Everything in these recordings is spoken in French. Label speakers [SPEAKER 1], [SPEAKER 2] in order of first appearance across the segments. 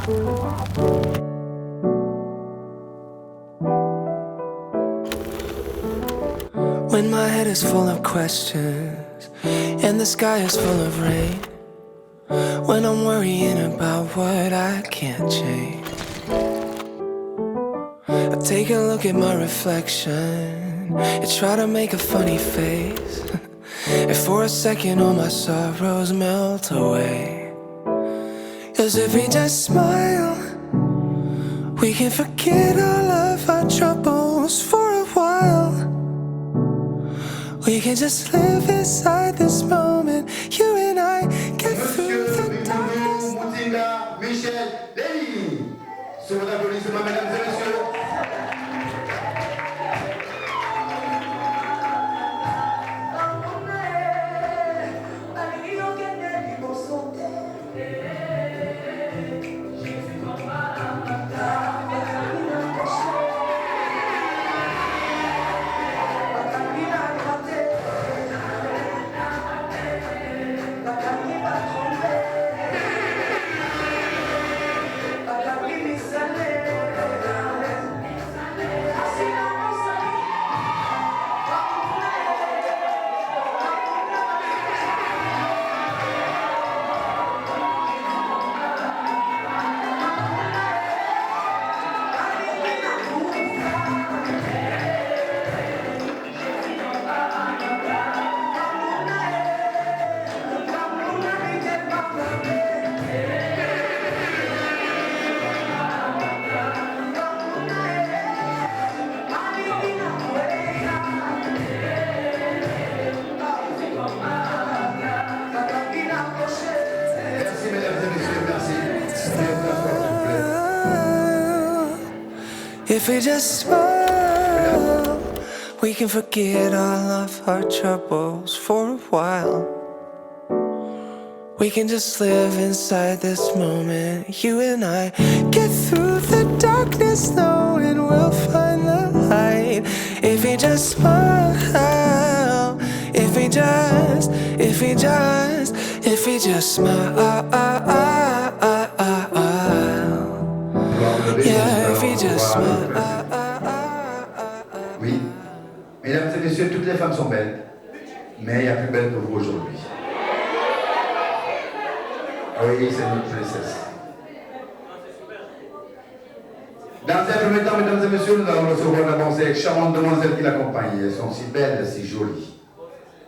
[SPEAKER 1] When my head is full of questions and the sky is full of rain, when I'm worrying about what I can't change, I take a look at my reflection and try to make a funny face. And for a second all my sorrows melt away. 'Cause if we just smile, we can forget all of our troubles for a while. We can just live inside this moment. You and I get through the darkness.
[SPEAKER 2] Moutinga Michel Lévy. Sur votre applaudissement, mesdames et messieurs.
[SPEAKER 1] If we just smile, we can forget all of our troubles for a while. We can just live inside this moment. You and I get through the darkness, knowing we'll find the light. If we just smile, if we just smile. Yeah, if we just smile.
[SPEAKER 2] Oui. Mesdames et messieurs, toutes les femmes sont belles, mais il y a plus belle que vous aujourd'hui. Ah oui, c'est notre princesse. Dans un premier temps, mesdames et messieurs, nous allons recevoir d'abord ces charmantes demoiselles qui l'accompagnent. Elles sont si belles, si jolies.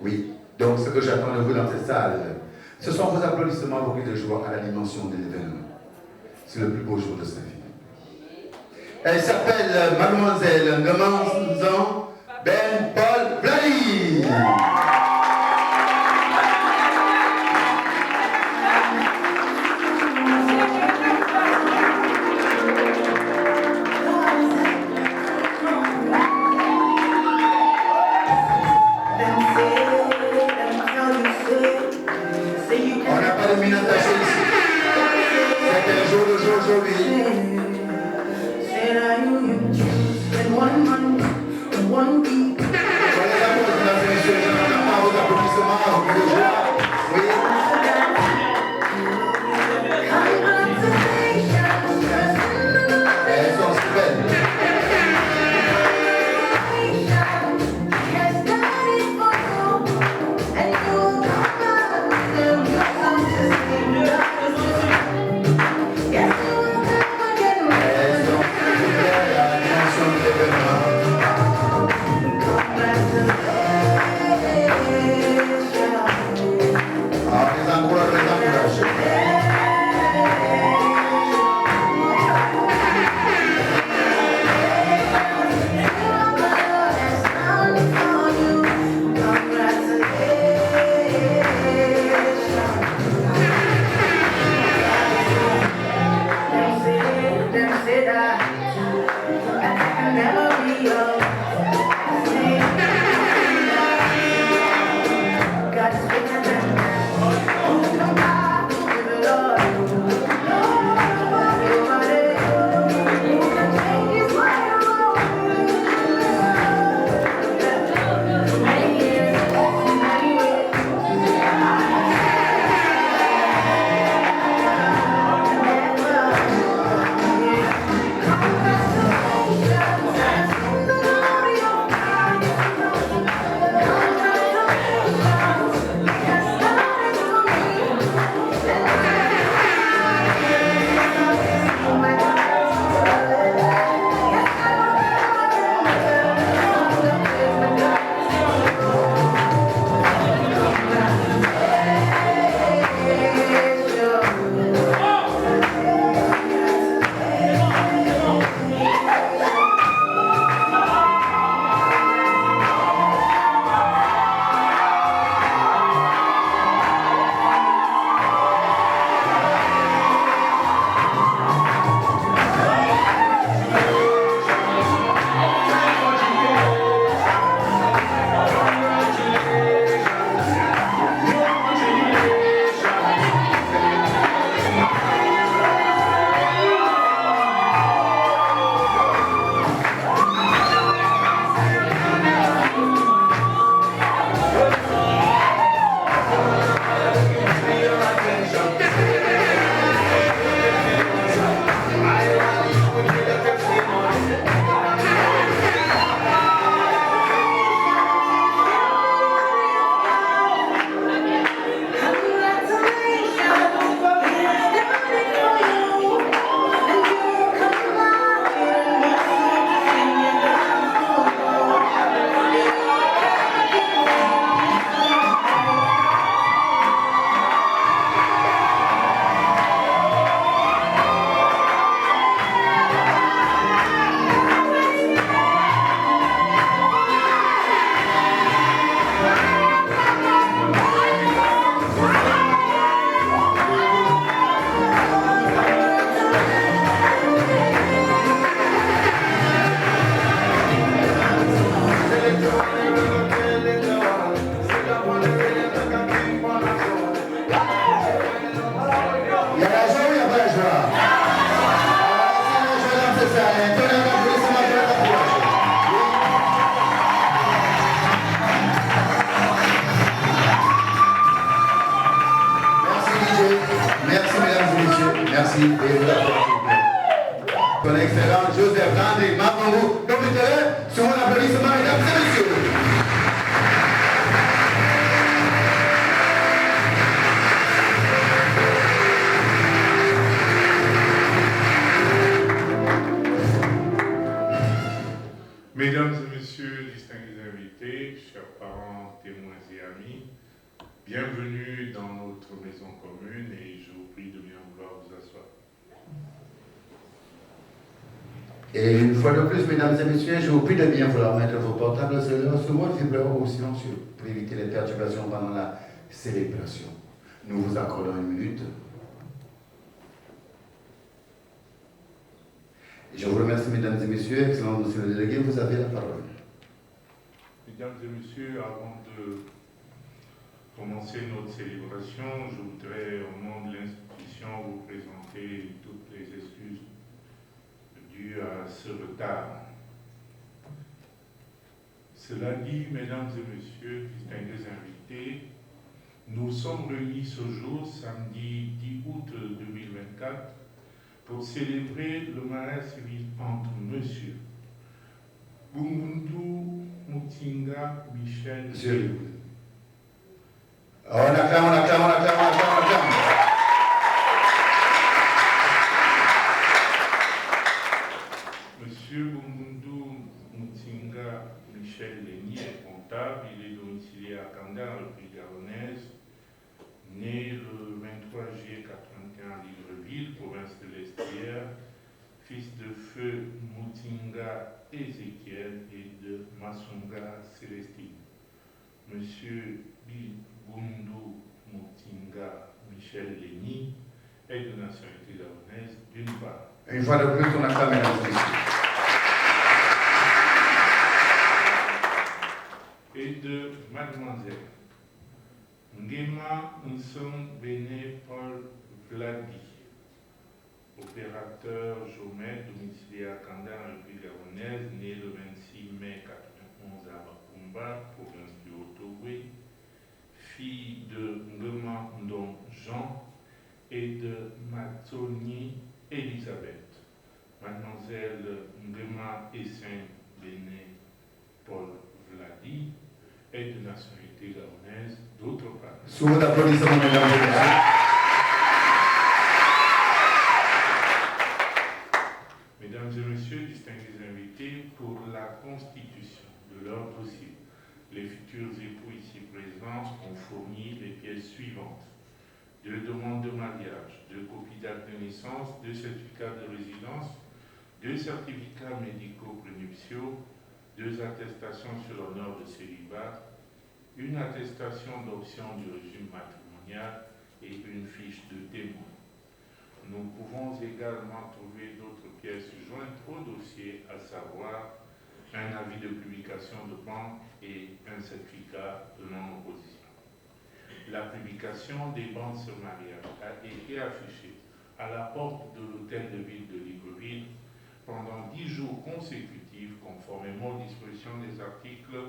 [SPEAKER 2] Oui, donc ce que j'attends de vous dans cette salle, ce sont vos applaudissements, vos cris de joie à la dimension de l'événement. C'est le plus beau jour de sa vie. Elle s'appelle Mademoiselle Ndemanzan Ben Paul Blali. On n'a pas de mine attachée ici. C'est un jour de jour aujourd'hui. Merci. Et vous applaudissez. Son Excellence Joseph Landry Mavongo, comité sur un applaudissement, mesdames et messieurs.
[SPEAKER 3] Mesdames et messieurs, distingués invités, chers parents, témoins et amis, bienvenue dans notre maison commune et je vous prie de bien vouloir vous asseoir.
[SPEAKER 2] Et une fois de plus, mesdames et messieurs, je vous prie de bien vouloir mettre vos portables sur moi, s'il vous plaît, au silencieux, pour éviter les perturbations pendant la célébration. Nous vous accordons une minute. Je vous remercie, mesdames et messieurs. Excellent monsieur le délégué, vous avez la parole.
[SPEAKER 3] Mesdames et messieurs, avant de commencer notre célébration, je voudrais, au nom de l'institution, vous présenter toutes les excuses dues à ce retard. Cela dit, mesdames et messieurs, distingués invités, nous sommes réunis ce jour, samedi 10 août 2024, pour célébrer le mariage civil entre Monsieur Bungundu Mutinga Michel.
[SPEAKER 2] Monsieur. On acclame, on acclame, on acclame, on acclame, on acclame.
[SPEAKER 3] Monsieur Bungundu Mutinga Michel Léni est comptable, il est domicilié à Kanda, en République gabonaise, né le 23 juillet 81 à Libreville, province de l'Estière, fils de feu Mutinga Ézéchiel et de Masunga Célestine. Monsieur Bungundu Mutinga Michel Léni est de nationalité gabonaise d'une part.
[SPEAKER 2] Une fois de plus, on acclame, mesdames et messieurs.
[SPEAKER 3] Et de mademoiselle Ngema Nsong Bene Paul Vladi, opérateur Jomet, domicilié à Kanda, en République gabonaise, né le 26 mai 91 à Bakumba, province du Haut-Ogooué, fille de Ngema Ndong Jean et de Matsoni Elisabeth. Mademoiselle Ngema Essin Bene Paul Vladi est de nationalité gabonaise d'autre part.
[SPEAKER 2] Sous vos applaudissements, mesdames et messieurs.
[SPEAKER 3] Mesdames et messieurs, distingués invités, pour la constitution de leur dossier, les futurs époux ici présents ont fourni les pièces suivantes: 2 demandes de mariage, 2 copies d'actes de naissance, 2 certificats de résidence, 2 certificats médicaux prénuptiaux, 2 attestations sur l'honneur de célibat, une attestation d'option du régime matrimonial et une fiche de témoin. Nous pouvons également trouver d'autres pièces jointes au dossier, à savoir un avis de publication de banque et un certificat de non-opposition. La publication des banques sur mariage a été affichée à la porte de l'hôtel de ville de Libreville pendant 10 jours consécutifs, conformément aux dispositions des articles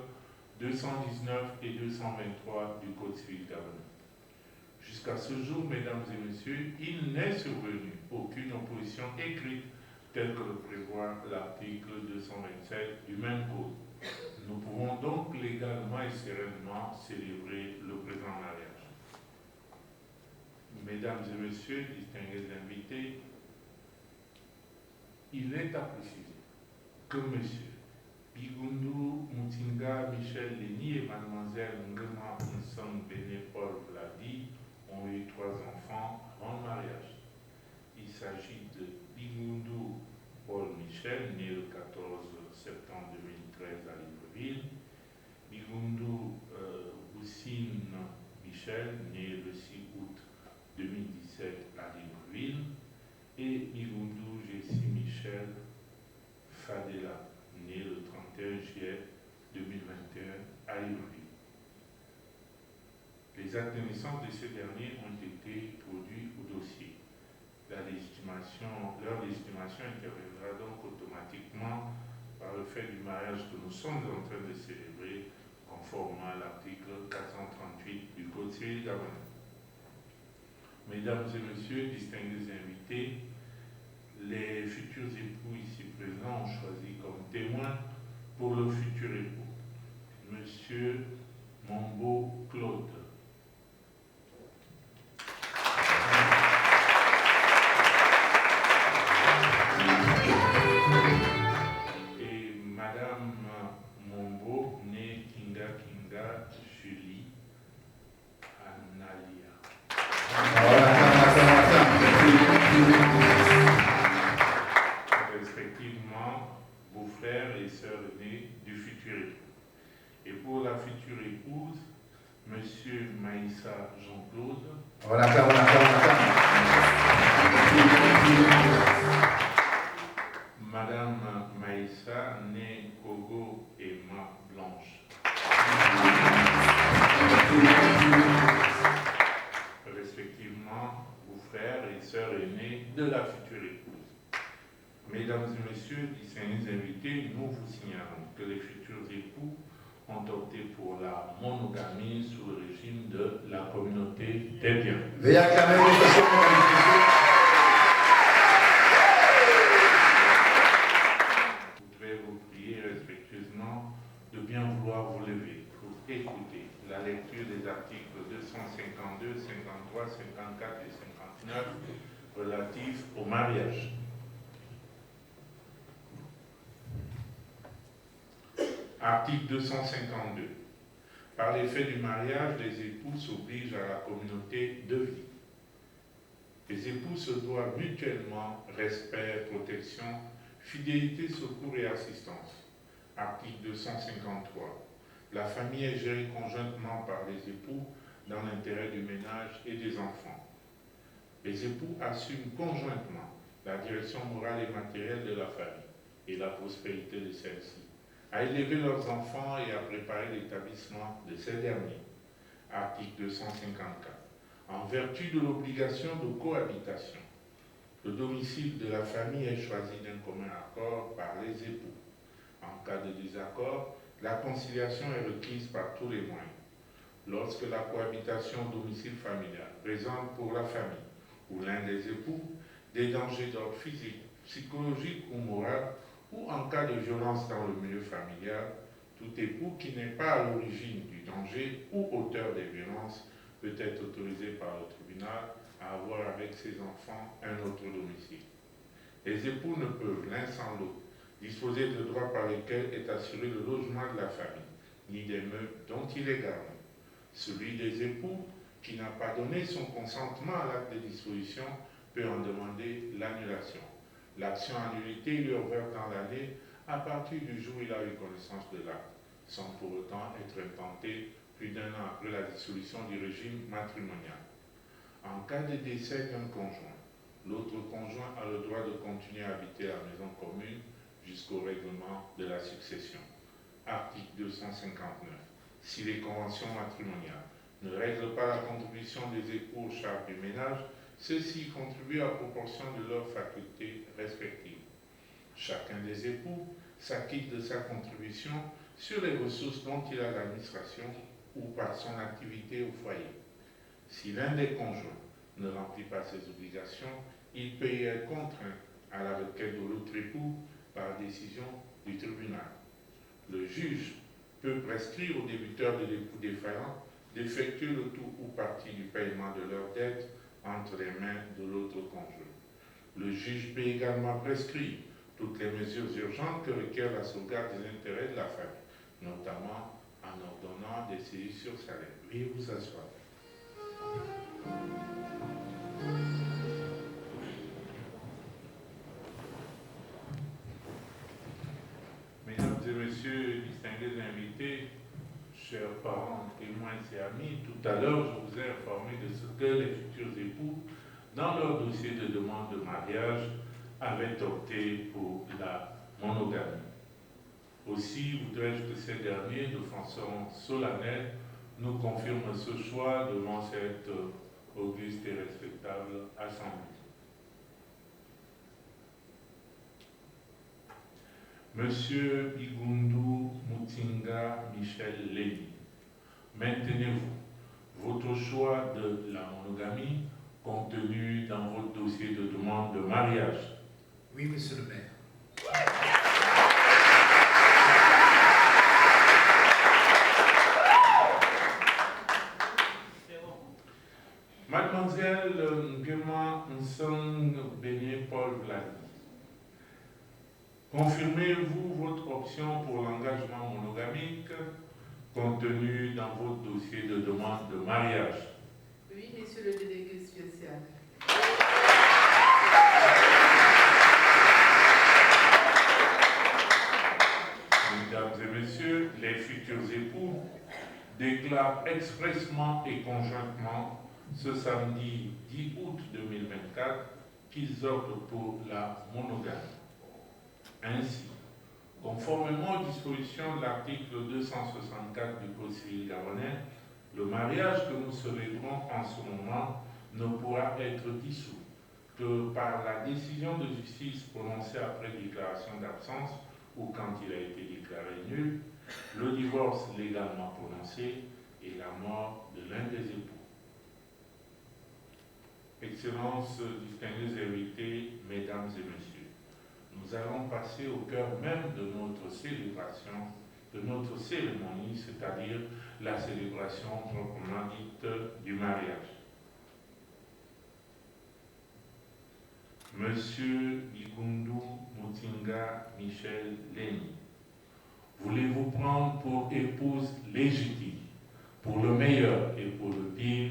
[SPEAKER 3] 219 et 223 du Code civil gabonais. Jusqu'à ce jour, mesdames et messieurs, il n'est survenu aucune opposition écrite telle que le prévoit l'article 227 du même Code. Nous pouvons donc légalement et sereinement célébrer le présent mariage. Mesdames et messieurs, distingués invités, il est à préciser que monsieur Bungundu Mutinga Michel Léni et mademoiselle Ngema Nsong Bene Paul Vladi ont eu 3 enfants avant le mariage. Il s'agit de Bungundu Paul Michel, né le 14 septembre 2013 à Libreville, Bungundu Boussine Michel, né le 6 août 2017 à Libreville, et Bungundu Jessie Michel Fadela, né le 31 juillet 2021 à Libreville. Les actes de naissance de ces derniers ont été produits au dossier. Leur légitimation interviendra donc automatiquement par le fait du mariage que nous sommes en train de célébrer, conformément à l'article 438 du Code civil gabonais. Mesdames et messieurs, distingués invités, les futurs époux ici présents ont choisi comme témoin pour le futur époux Monsieur Mombo Claude. Et Madame Mombo, née Kinga Kinga Julie Analia. Respectivement, beau-frère et sœur aînée du futur époux. Et pour la future épouse, Monsieur Maïssa Jean-Claude. Madame Maïssa, née Kogo Emma Blanche. Respectivement, beau-frère et sœur aînée de la future épouse. Mesdames et messieurs, distingués invités, nous vous signalons que les futurs époux ont opté pour la monogamie sous le régime de la communauté des biens.
[SPEAKER 2] Veuillez acclamer les personnes, mesdames et messieurs.
[SPEAKER 3] Je voudrais vous prier respectueusement de bien vouloir vous lever pour écouter la lecture des articles 252, 53, 54 et 59 relatifs au mariage. Article 252. Par l'effet du mariage, les époux s'obligent à la communauté de vie. Les époux se doivent mutuellement respect, protection, fidélité, secours et assistance. Article 253. La famille est gérée conjointement par les époux dans l'intérêt du ménage et des enfants. Les époux assument conjointement la direction morale et matérielle de la famille et la prospérité de celle-ci, à élever leurs enfants et à préparer l'établissement de ces derniers. Article 254. En vertu de l'obligation de cohabitation, le domicile de la famille est choisi d'un commun accord par les époux. En cas de désaccord, la conciliation est requise par tous les moyens. Lorsque la cohabitation domicile familial présente pour la famille ou l'un des époux des dangers d'ordre physique, psychologique ou moral, ou en cas de violence dans le milieu familial, tout époux qui n'est pas à l'origine du danger ou auteur des violences peut être autorisé par le tribunal à avoir avec ses enfants un autre domicile. Les époux ne peuvent, l'un sans l'autre, disposer de droits par lesquels est assuré le logement de la famille, ni des meubles dont il est garant. Celui des époux qui n'a pas donné son consentement à l'acte de dissolution peut en demander l'annulation. L'action annulité lui revient dans l'année à partir du jour où il a eu connaissance de l'acte, sans pour autant être intenté plus d'un an après la dissolution du régime matrimonial. En cas de décès d'un conjoint, l'autre conjoint a le droit de continuer à habiter la maison commune jusqu'au règlement de la succession. Article 259. Si les conventions matrimoniales ne règlent pas la contribution des époux aux charges du ménage, ceux-ci contribuent à proportion de leurs facultés respectives. Chacun des époux s'acquitte de sa contribution sur les ressources dont il a l'administration ou par son activité au foyer. Si l'un des conjoints ne remplit pas ses obligations, il peut y être contraint à la requête de l'autre époux par décision du tribunal. Le juge peut prescrire aux débiteurs de l'époux défaillant d'effectuer le tout ou partie du paiement de leurs dettes entre les mains de l'autre conjoint. Le juge peut également prescrire toutes les mesures urgentes que requiert la sauvegarde des intérêts de la famille, notamment en ordonnant des saisies sur salaire. Veuillez vous asseoir. Mesdames et messieurs, distingués invités, chers parents, témoins et amis, tout à l'heure, je vous ai informé de ce que les futurs époux, dans leur dossier de demande de mariage, avaient opté pour la monogamie. Aussi, voudrais-je que ces derniers, de façon solennelle, nous confirment ce choix devant cette auguste et respectable assemblée. Monsieur Igundu Mutinga Michel Lévy, maintenez-vous votre choix de la monogamie contenu dans votre dossier de demande de mariage.
[SPEAKER 4] Oui, monsieur le maire.
[SPEAKER 3] Mademoiselle Nguema Nsong Béné Paul Vladi, confirmez-vous votre option pour l'engagement monogamique contenu dans votre dossier de demande de mariage?
[SPEAKER 5] Oui, monsieur le délégué spécial.
[SPEAKER 3] Mesdames et messieurs, les futurs époux déclarent expressement et conjointement ce samedi 10 août 2024 qu'ils optent pour la monogamie. Ainsi, conformément aux dispositions de l'article 264 du Code civil gabonais, le mariage que nous célébrons en ce moment ne pourra être dissous que par la décision de justice prononcée après déclaration d'absence ou quand il a été déclaré nul, le divorce légalement prononcé et la mort de l'un des époux. Excellences, distingués invités, mesdames et messieurs, nous allons passer au cœur même de notre célébration, de notre cérémonie, c'est-à-dire la célébration proprement dite du mariage. Monsieur Bigundu Mutinga Michel Leni, voulez-vous prendre pour épouse légitime, pour le meilleur et pour le pire,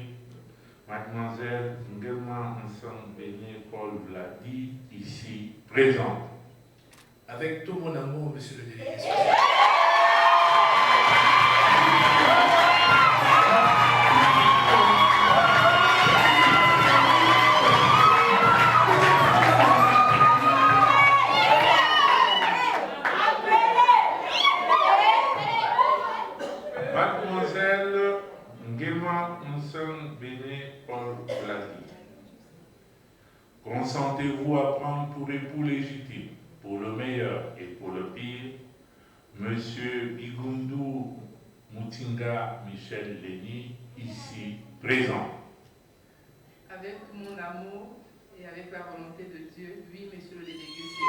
[SPEAKER 3] Mademoiselle Nguema Nsong Béné Paul Vladi, ici présente?
[SPEAKER 4] Avec tout mon amour, monsieur le délégué spécial.
[SPEAKER 3] Mademoiselle Nguema Nsong Béné Paul Vladi, consentez-vous à prendre pour époux légitime, pour le meilleur et pour le pire, Monsieur Bigundu Mutinga Michel Leni, ici présent?
[SPEAKER 5] Avec mon amour et avec la volonté de Dieu, oui, monsieur le délégué spécial.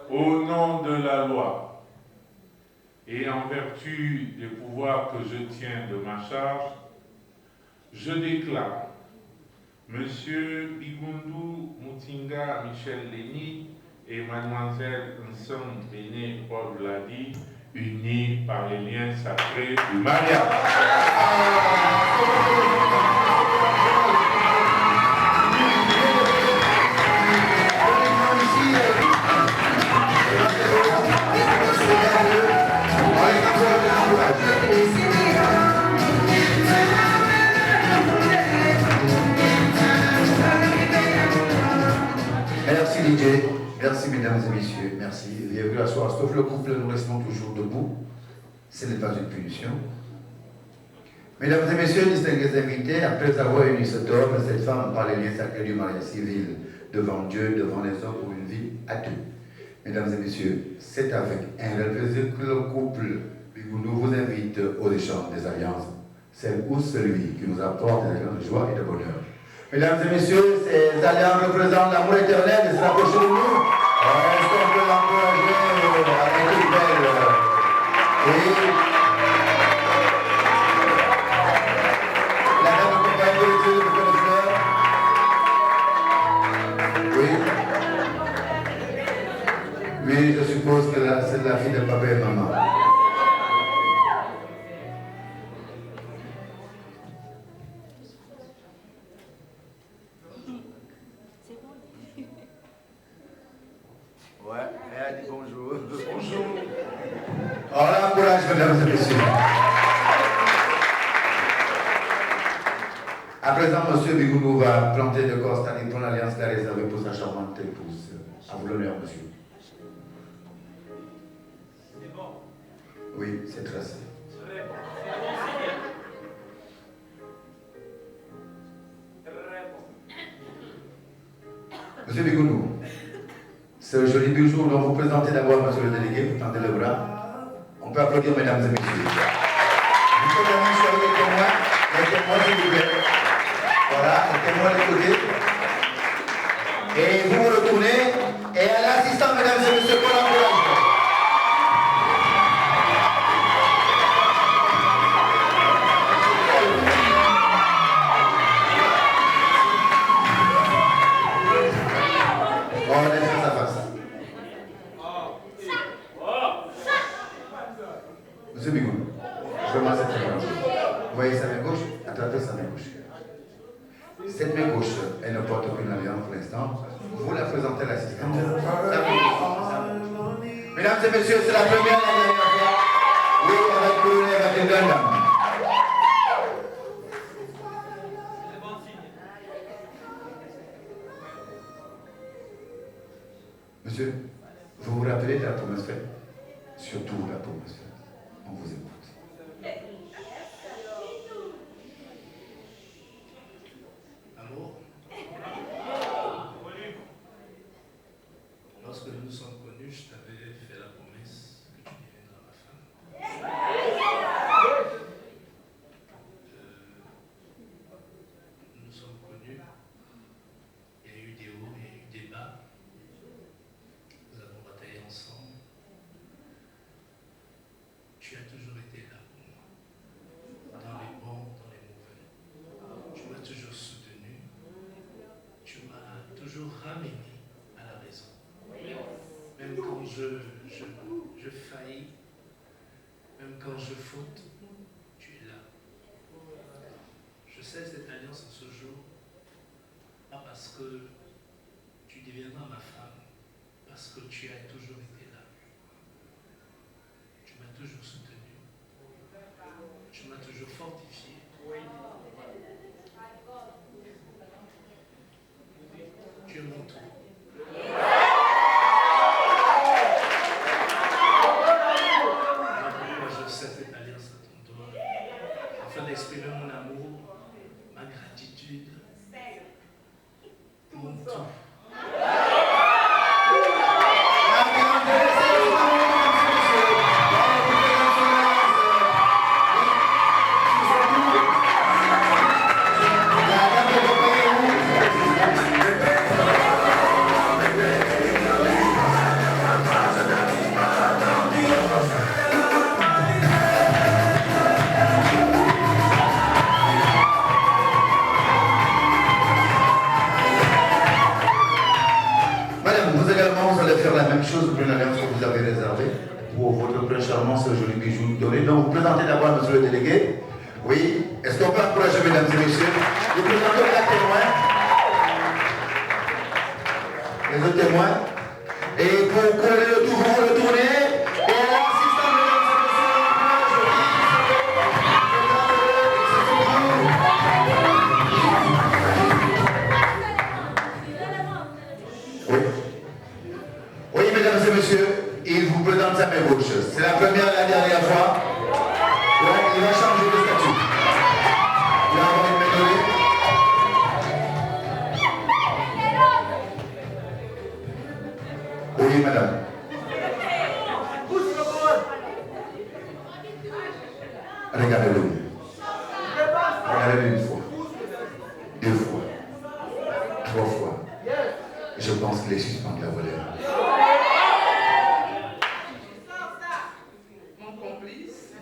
[SPEAKER 3] Au nom de la loi et en vertu des pouvoirs que je tiens de ma charge, je déclare Monsieur Bigundu Mutinga Michel Leni et Mademoiselle Nsong Béné Paul Vladi unis par les liens sacrés du mariage.
[SPEAKER 2] Merci DJ, merci mesdames et messieurs, merci. Bienvenue à soir. Sauf le couple, nous restons toujours debout. Ce n'est pas une punition. Mesdames et messieurs, distingués invités, après avoir uni cet homme et cette femme par les liens sacrés du mariage civil devant Dieu, devant les hommes pour une vie à deux. Mesdames et messieurs, c'est avec un réel plaisir que le couple Bigundu vous invite aux échanges des alliances, celle ou celui qui nous apporte des alliances de joie et de bonheur. Mesdames et messieurs, ces alliances représentent l'amour éternel et s'approchent de nous. Est-ce qu'on peut l'encourager avec une belle la dame accompagne de Dieu de fleurs. Oui. Oui, je suppose que c'est la fille de papa et maman. Ouais, elle a dit bonjour. Bonjour. Alors, courage, mesdames et messieurs. À présent, M. Bigundu va planter de constat et prendre l'alliance qu'il a réservée pour sa charmante épouse. À vous l'honneur, monsieur. C'est bon. Oui, c'est tracé. Monsieur Bigundu, ce joli bijou dont vous présentez d'abord, monsieur le délégué, vous tendez le bras. On peut applaudir, mesdames et messieurs. Vous pouvez vraiment choisir les témoins, s'il vous plaît. Voilà, les témoins de côté. Et vous vous retournez, et à l'assistant, mesdames et messieurs, pour l'encouragement. On est face à face. Monsieur Bigoun, je commence cette main. Vous voyez sa main gauche? Attrapez sa main gauche. Cette main gauche, elle ne porte aucune alliance pour l'instant. Vous la présentez à l'assistant. Mesdames et messieurs, c'est la première et la dernière fois. Oui, avec le colonel Matilda. Monsieur, vous vous rappelez de la promesse faite? Surtout la promesse faite. On vous écoute.
[SPEAKER 4] Allô? Lorsque nous nous sommes connus, je t'avais fait la promesse que tu deviendras ma femme. Nous nous sommes connus. Il y a eu des hauts, il y a eu des bas. Nous avons bataillé ensemble. Tu as toujours été là pour moi, dans les bons, dans les mauvais. Tu m'as toujours soutenu, tu m'as toujours ramené à la raison. Même quand je faillis, même quand je faute, tu es là. Je sais cette alliance en ce jour, pas parce que tu deviendras ma femme, parce que tu as toujours été là. Tu m'as toujours soutenu. Tu m'as toujours fortifié. Tu es mon tout. Moi, je sais cette alliance à ton doigt, afin d'exprimer mon amour, ma gratitude, mon tout.
[SPEAKER 2] La même chose pour une alliance que vous avez réservée pour votre prince charmant, ce joli bijou doré. Donc vous présentez d'abord, monsieur le délégué. Oui, est-ce qu'on peut encourager, mesdames et messieurs? Vous présentez les témoins. Les autres témoins. Et pour couronner le tout, vous retournez. Et l'assistant, mesdames et messieurs. Oui. Oui, mesdames et messieurs, il vous présente sa main gauche. C'est la première et la dernière fois. Ouais, il va changer de statut. Il va avoir une main donnée. Oui, madame. Regardez-le. Regardez-le une fois. Deux fois. Trois fois. Je pense qu'il est suspendu la volée.
[SPEAKER 5] Mon complice,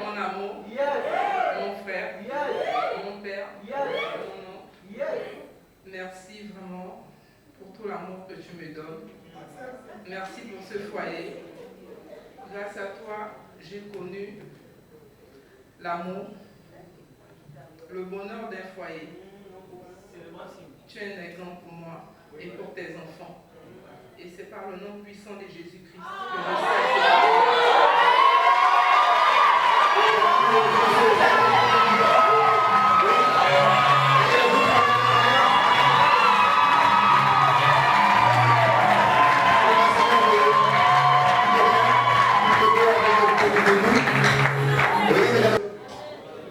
[SPEAKER 5] mon amour, mon frère, mon père, mon nom. Merci vraiment pour tout l'amour que tu me donnes. Merci pour ce foyer. Grâce à toi, j'ai connu l'amour, le bonheur d'un foyer. Tu es un exemple pour moi et pour tes enfants. Et c'est par le nom puissant de Jésus-Christ que je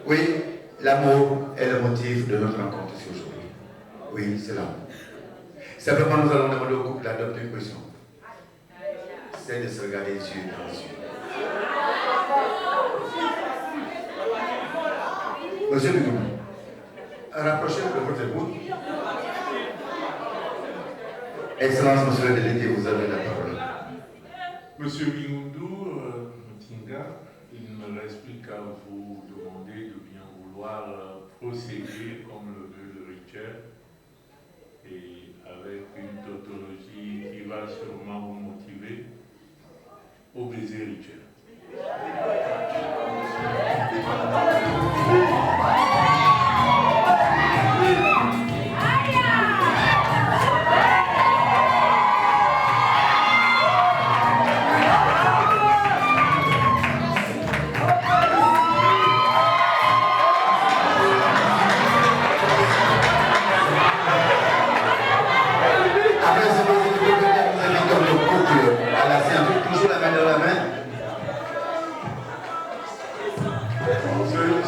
[SPEAKER 2] Oui, l'amour est le motif de notre rencontre ici aujourd'hui. Oui, c'est l'amour. Simplement, nous allons demander au couple d'adopter une position. C'est de se regarder les yeux dans les yeux. Monsieur Bigoum, rapprochez-vous de votre époux. Excellence, monsieur le délégué, vous avez la parole.
[SPEAKER 3] Monsieur Bingoundou, Tinga, il ne me reste plus qu'à vous demander de bien vouloir procéder comme le veut le rituel et avec une tautologie qui va sûrement vous motiver au baiser rituel.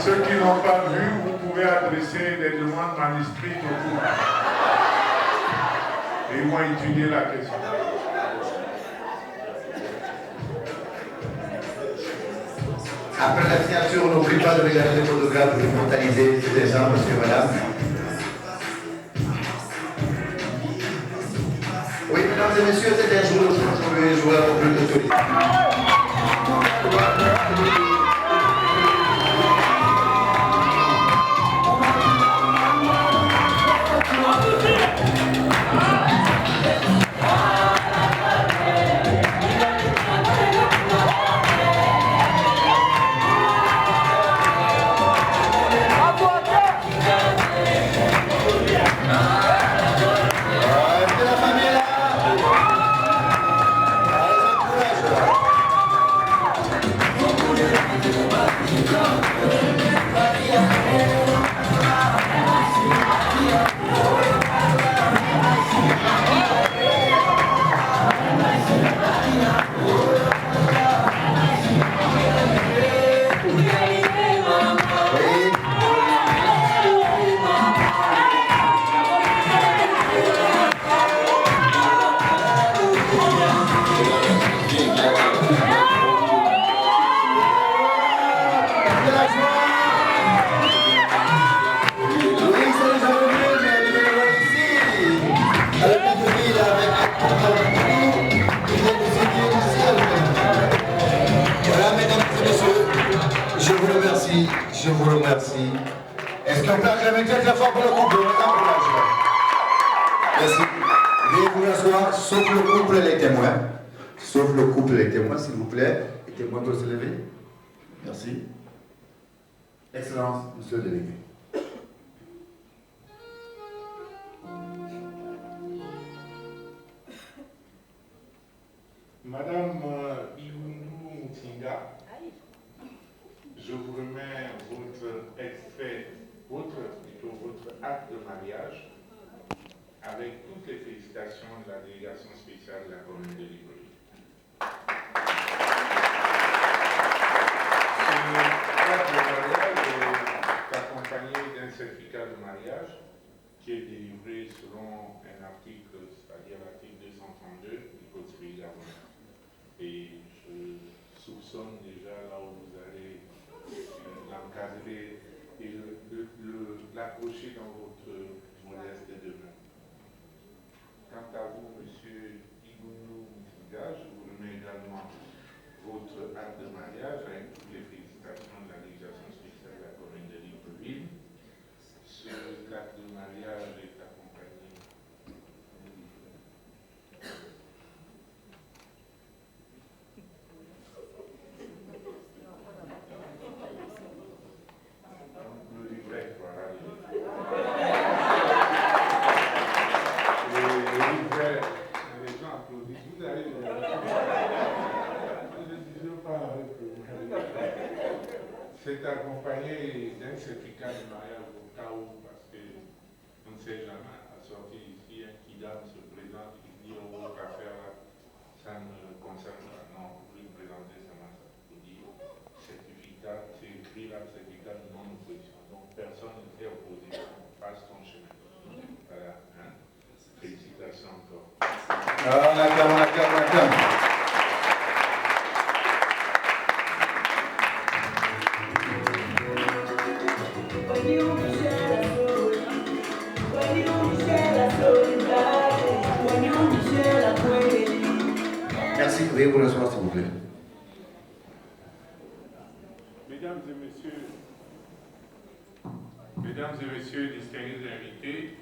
[SPEAKER 3] Ceux qui n'ont pas vu, vous pouvez adresser des demandes manuscrites au couple. Et ils vont étudier la question.
[SPEAKER 2] Après la signature, on n'oublie pas de regarder les photographes pour immortaliser ces échanges, monsieur et madame. Oui, mesdames et messieurs, c'est un jour de chance pour les joueurs au plus d'autorité. Je vous remercie. Est-ce qu'on peut acclamer très très fort pour le couple? Merci. Veuillez vous asseoir, sauf le couple et les témoins. Sauf le couple et les témoins, s'il vous plaît. Les témoins peuvent se lever. Merci. Excellence, monsieur le délégué.
[SPEAKER 3] Madame Bingoundou Moutinga, je vous remets votre extrait, votre acte de mariage avec toutes les félicitations de la délégation spéciale de la commune de Libreville. Ce acte de mariage est accompagné d'un certificat de mariage qui est délivré selon un article, c'est-à-dire l'article 232 du Code civil gabonais. Et je soupçonne déjà là où vous allez l'encadrer et l'accrocher dans votre modeste demeure. Quant à vous, monsieur Bingoundou Moutinga, je vous remets également votre acte de mariage avec toutes les félicitations de la délégation spéciale de la commune de Libreville. Ce acte de mariage est accompagné le livret, voilà. Le livret, les gens applaudissent. Vous allez je ne dis pas avec c'est accompagné d'un certificat de mariage au cas où, parce qu'on ne sait jamais, à sortir ici, un kidam se présente et dit oh, votre affaire là, ça ne me concerne pas. Non, vous lui présentez seulement ça. Vous dites certificat, c'est écrit là, certificat de non-opposition. Donc personne ne fait opposition, passe ton chemin. Voilà, hein? Félicitations.
[SPEAKER 2] Veuillez vous rasseoir, s'il vous plaît.
[SPEAKER 3] Mesdames et messieurs, distingués invités,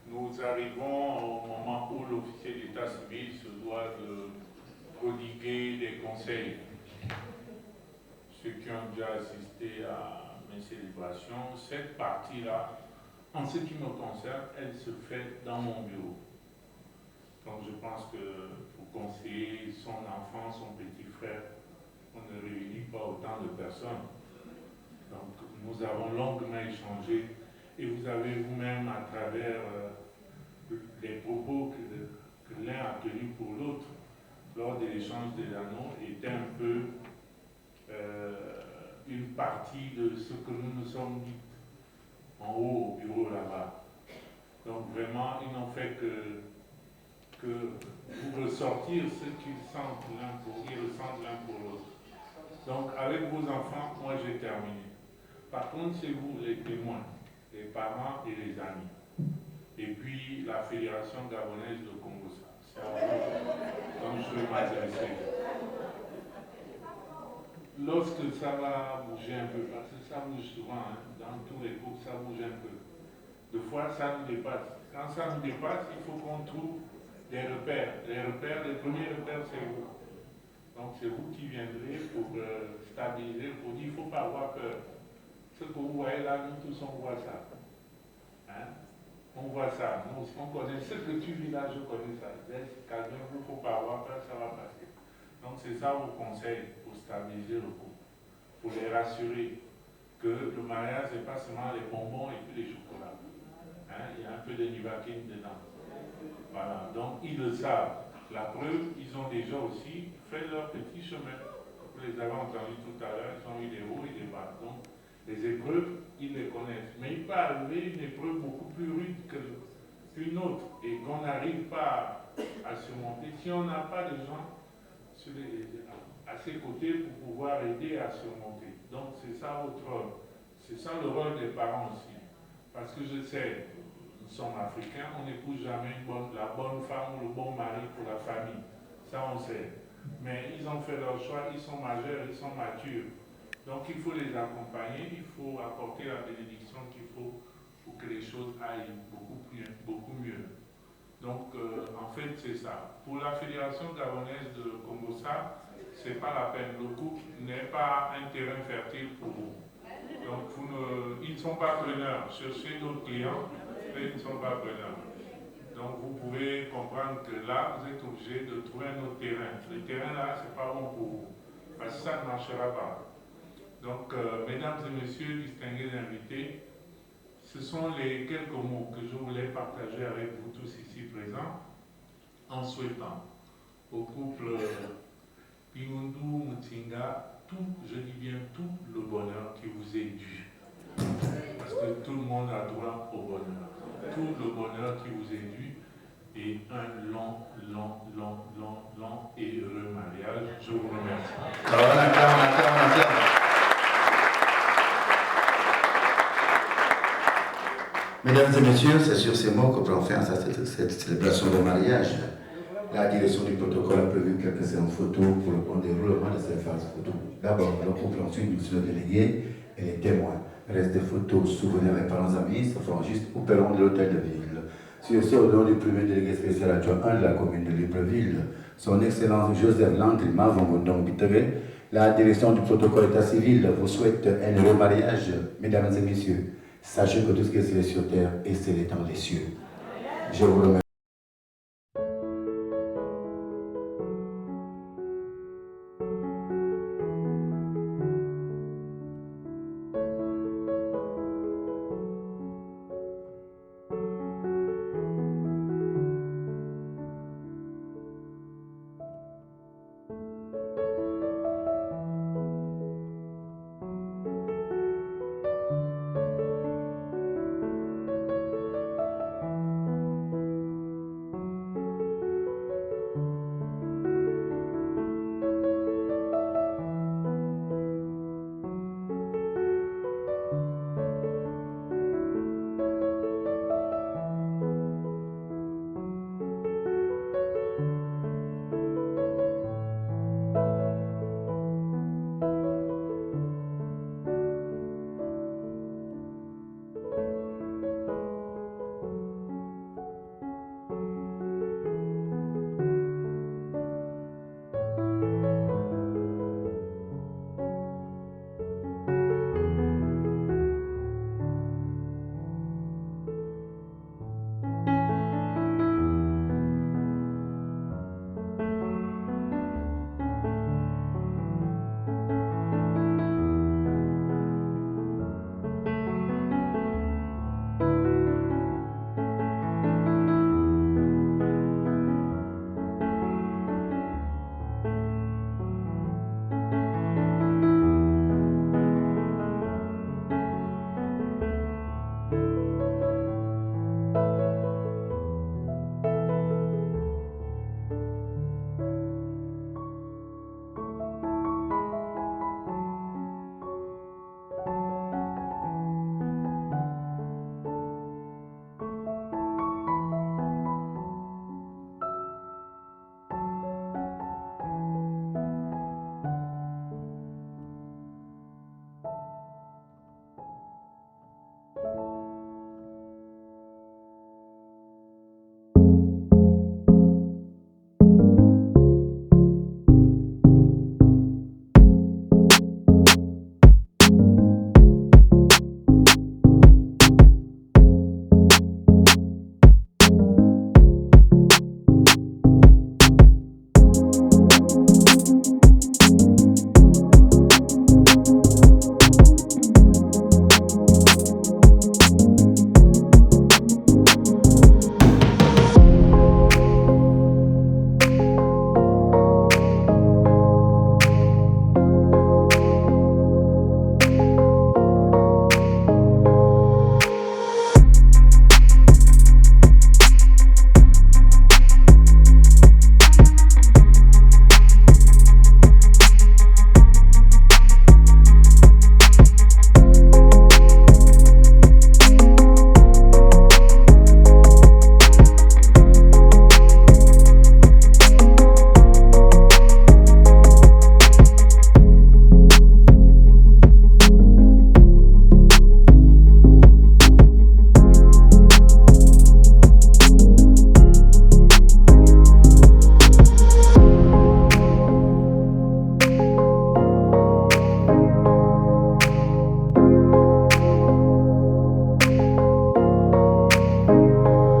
[SPEAKER 3] nous arrivons au moment où l'officier d'état civil se doit de prodiguer des conseils. Ceux qui ont déjà assisté à mes célébrations, cette partie-là, en ce qui me concerne, elle se fait dans mon bureau. Donc je pense que pour conseiller son enfant, son petit frère, on ne réunit pas autant de personnes. Donc nous avons longuement échangé et vous avez vous-même, à travers les propos que l'un a tenus pour l'autre lors de l'échange des anneaux, était un peu une partie de ce que nous nous sommes dit en haut au bureau là-bas. Donc vraiment, ils n'ont fait que pour ressortir ce qu'ils sentent l'un pour l'autre. Donc avec vos enfants, moi j'ai terminé. Par contre, c'est vous les témoins, les parents et les amis. Et puis la Fédération gabonaise de Congo-Ça. C'est à vous dont je vais m'adresser. Lorsque ça va bouger un peu, parce que ça bouge souvent, hein, dans tous les groupes, ça bouge un peu. Des fois, ça nous dépasse. Quand ça nous dépasse, il faut qu'on trouve des repères. Les premiers repères, c'est vous. Donc c'est vous qui viendrez pour stabiliser, pour dire qu'il ne faut pas avoir peur. Ce que vous voyez là, nous tous on voit ça. Hein? On voit ça. Nous, on connaît ce que tu vis là, je connais ça. Calmez-vous, il ne faut pas avoir peur, ça va passer. Donc c'est ça vos conseils pour stabiliser le couple, pour les rassurer que le mariage, ce n'est pas seulement les bonbons et puis les chocolats. Hein? Il y a un peu de nivaquine dedans. Voilà, donc ils le savent. La preuve, ils ont déjà aussi fait leur petit chemin. Vous les avez entendus tout à l'heure, ils ont eu des hauts et des bas. Donc les épreuves, ils les connaissent. Mais il peut arriver une épreuve beaucoup plus rude qu'une autre et qu'on n'arrive pas à surmonter si on n'a pas de gens à ses côtés pour pouvoir aider à surmonter. Donc c'est ça le rôle des parents aussi. Parce que je sais, nous sommes africains, on n'épouse jamais la bonne femme ou le bon mari pour la famille. Ça on sait. Mais ils ont fait leur choix, ils sont majeurs, ils sont matures. Donc il faut les accompagner, il faut apporter la bénédiction qu'il faut pour que les choses aillent beaucoup mieux. Donc en fait c'est ça. Pour la Fédération gabonaise de Congo-Ça, c'est pas la peine. Le couple n'est pas un terrain fertile pour vous. Donc ils ne sont pas preneurs. Cherchez d'autres clients, mais ils ne sont pas preneurs. Donc vous pouvez comprendre que là, vous êtes obligé de trouver un autre terrain. Le terrain là, c'est pas bon pour vous. Parce que ça ne marchera pas. Donc, mesdames et messieurs, distingués invités, ce sont les quelques mots que je voulais partager avec vous tous ici présents, en souhaitant au couple Pingundu Mutinga tout, je dis bien tout le bonheur qui vous est dû. Parce que tout le monde a droit au bonheur. Tout le bonheur qui vous est dû et un long et heureux mariage. Je vous remercie.
[SPEAKER 2] Mesdames et messieurs, c'est sur ces mots que prend fin cette célébration de mariage. La direction du protocole a prévu quelques séances photos pour le bon déroulement de cette phase photo. D'abord, le couple, ensuite, nous le délégué et les témoins. Reste des photos, souvenirs et parents amis se feront juste au perron de l'hôtel de ville. Sur ce, au nom du premier délégué spécial adjoint 1 de la commune de Libreville, son Excellence Joseph Landry Mavongondong Bitere, la direction du protocole état civil vous souhaite un heureux mariage, mesdames et messieurs. Sachez que tout ce qui est scellé sur terre est scellé dans les cieux. Je vous remercie.